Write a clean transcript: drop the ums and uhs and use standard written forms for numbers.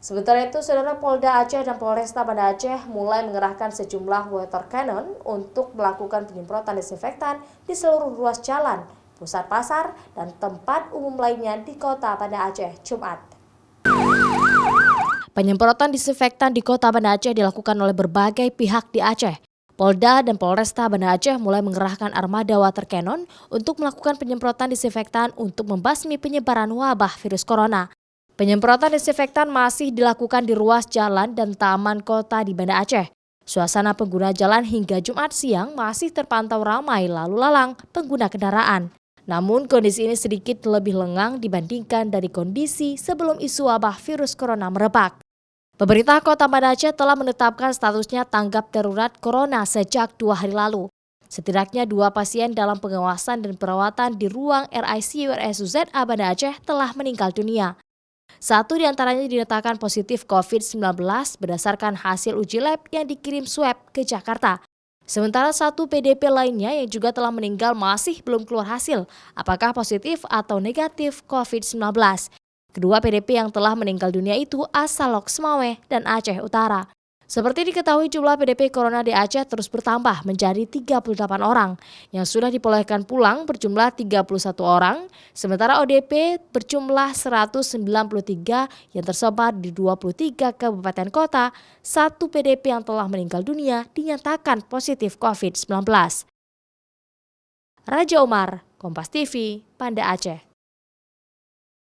Sementara itu, Saudara, Polda Aceh dan Polresta Banda Aceh mulai mengerahkan sejumlah water cannon untuk melakukan penyemprotan disinfektan di seluruh ruas jalan, pusat pasar, dan tempat umum lainnya di Kota Banda Aceh, Jumat. Penyemprotan disinfektan di Kota Banda Aceh dilakukan oleh berbagai pihak di Aceh. Polda dan Polresta Banda Aceh mulai mengerahkan armada water cannon untuk melakukan penyemprotan disinfektan untuk membasmi penyebaran wabah virus corona. Penyemprotan disinfektan masih dilakukan di ruas jalan dan taman kota di Banda Aceh. Suasana pengguna jalan hingga Jumat siang masih terpantau ramai lalu lalang pengguna kendaraan. Namun kondisi ini sedikit lebih lengang dibandingkan dari kondisi sebelum isu wabah virus corona merebak. Pemerintah Kota Banda Aceh telah menetapkan statusnya tanggap darurat corona sejak 2 hari lalu. Setidaknya 2 pasien dalam pengawasan dan perawatan di ruang RICU RSUZ Banda Aceh telah meninggal dunia. 1 diantaranya dinyatakan positif COVID-19 berdasarkan hasil uji lab yang dikirim swab ke Jakarta. Sementara 1 PDP lainnya yang juga telah meninggal masih belum keluar hasil apakah positif atau negatif COVID-19. Kedua PDP yang telah meninggal dunia itu asal Lok Semawe dan Aceh Utara. Seperti diketahui, jumlah PDP Corona di Aceh terus bertambah menjadi 38 orang. Yang sudah dibolehkan pulang berjumlah 31 orang, sementara ODP berjumlah 193 yang tersebar di 23 kabupaten kota. 1 PDP yang telah meninggal dunia dinyatakan positif COVID-19. Raja Umar, Kompas TV, Banda Aceh.